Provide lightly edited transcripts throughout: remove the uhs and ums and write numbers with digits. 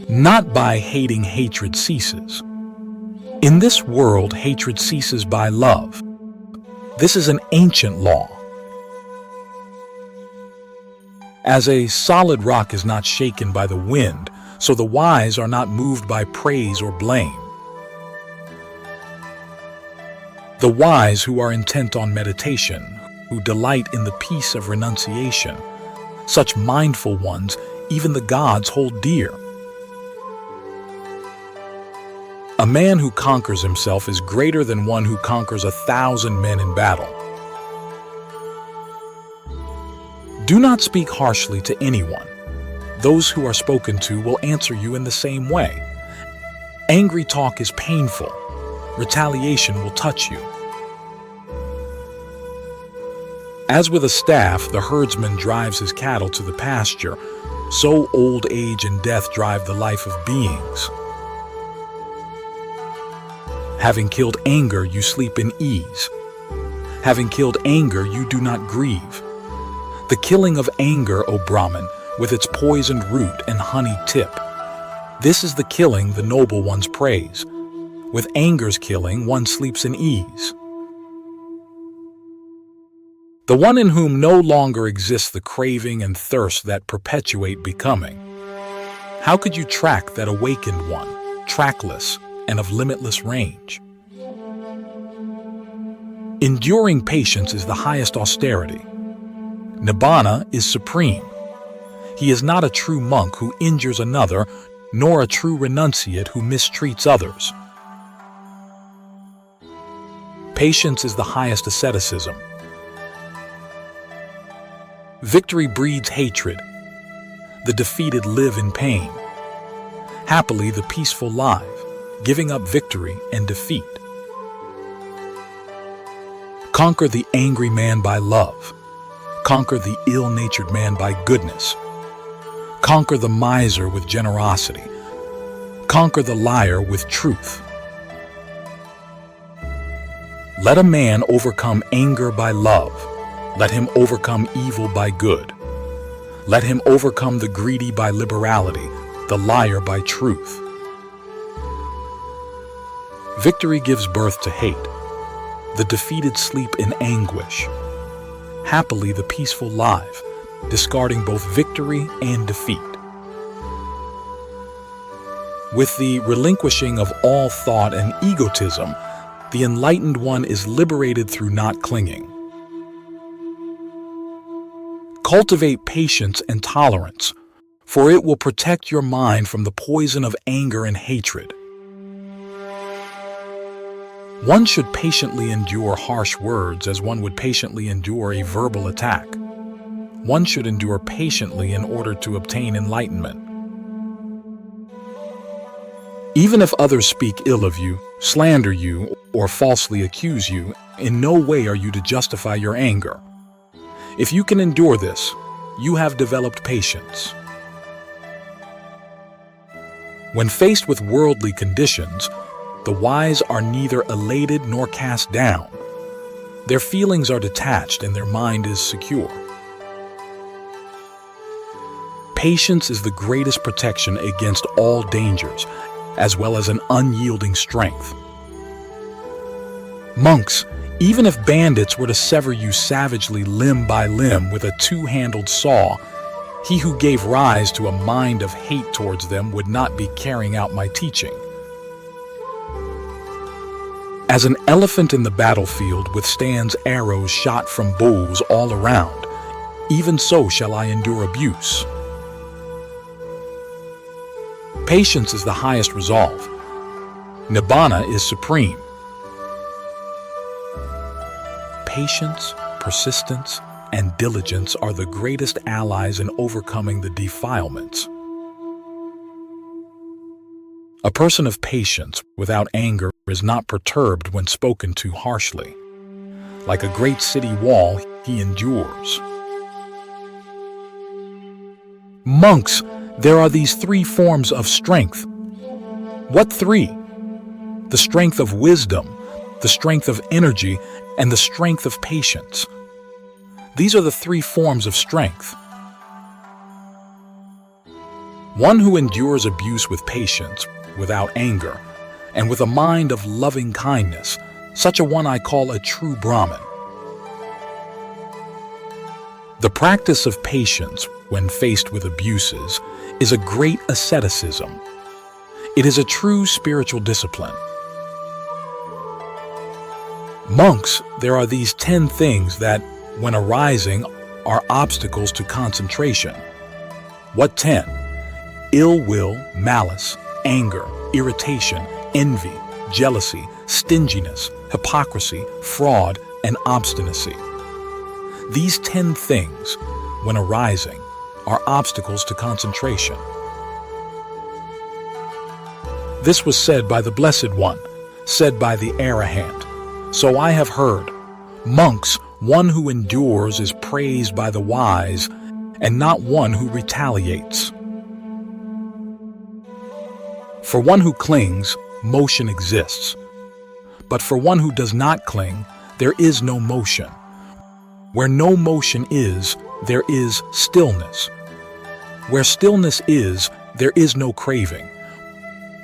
Not by hating hatred ceases. In this world, hatred ceases by love. This is an ancient law. As a solid rock is not shaken by the wind, so the wise are not moved by praise or blame. The wise who are intent on meditation, who delight in the peace of renunciation, such mindful ones even the gods hold dear. A man who conquers himself is greater than one who conquers 1,000 men in battle. Do not speak harshly to anyone. Those who are spoken to will answer you in the same way. Angry talk is painful. Retaliation will touch you. As with a staff, the herdsman drives his cattle to the pasture, so old age and death drive the life of beings. Having killed anger, you sleep in ease. Having killed anger, you do not grieve. The killing of anger, O Brahman, with its poisoned root and honey tip. This is the killing the noble ones praise. With anger's killing, one sleeps in ease. The one in whom no longer exists the craving and thirst that perpetuate becoming. How could you track that awakened one, trackless and of limitless range? Enduring patience is the highest austerity. Nibbana is supreme. He is not a true monk who injures another, nor a true renunciate who mistreats others. Patience is the highest asceticism. Victory breeds hatred. The defeated live in pain. Happily, the peaceful live, giving up victory and defeat. Conquer the angry man by love. Conquer the ill-natured man by goodness. Conquer the miser with generosity. Conquer the liar with truth. Let a man overcome anger by love. Let him overcome evil by good. Let him overcome the greedy by liberality, the liar by truth. Victory gives birth to hate. The defeated sleep in anguish. Happily, the peaceful live, discarding both victory and defeat. With the relinquishing of all thought and egotism, the enlightened one is liberated through not clinging. Cultivate patience and tolerance, for it will protect your mind from the poison of anger and hatred. One should patiently endure harsh words as one would patiently endure a verbal attack. One should endure patiently in order to obtain enlightenment. Even if others speak ill of you, slander you, or falsely accuse you, in no way are you to justify your anger. If you can endure this, you have developed patience. When faced with worldly conditions, the wise are neither elated nor cast down. Their feelings are detached and their mind is secure. Patience is the greatest protection against all dangers, as well as an unyielding strength. Monks, even if bandits were to sever you savagely limb by limb with a two-handled saw, he who gave rise to a mind of hate towards them would not be carrying out my teaching. As an elephant in the battlefield withstands arrows shot from bows all around, even so shall I endure abuse. Patience is the highest resolve. Nibbana is supreme. Patience, persistence, and diligence are the greatest allies in overcoming the defilements. A person of patience without anger is not perturbed when spoken to harshly. Like a great city wall, he endures. Monks, there are these three forms of strength. What three? The strength of wisdom, the strength of energy, and the strength of patience. These are the three forms of strength. One who endures abuse with patience, without anger, and with a mind of loving kindness, such a one I call a true Brahmin. The practice of patience, when faced with abuses, is a great asceticism. It is a true spiritual discipline. Monks, there are these 10 things that, when arising, are obstacles to concentration. What 10? Ill will, malice, anger, irritation, envy, jealousy, stinginess, hypocrisy, fraud, and obstinacy. These 10 things, when arising, are obstacles to concentration. This was said by the Blessed One, said by the Arahant. So I have heard. Monks, one who endures is praised by the wise, and not one who retaliates. For one who clings, motion exists. But for one who does not cling, there is no motion. Where no motion is, there is stillness. Where stillness is, there is no craving.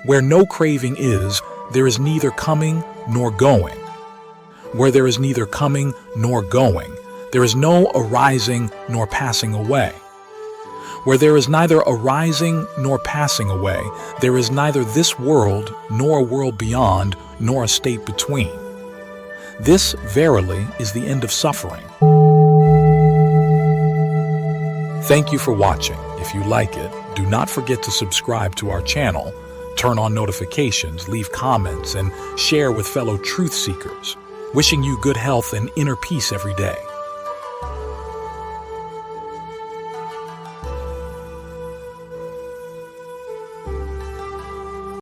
Where no craving is, there is neither coming nor going. Where there is neither coming nor going, there is no arising nor passing away. Where there is neither arising nor passing away, there is neither this world nor a world beyond, nor a state between. This, verily, is the end of suffering. Thank you for watching. If you like it, do not forget to subscribe to our channel, turn on notifications, leave comments, and share with fellow truth seekers. Wishing you good health and inner peace every day.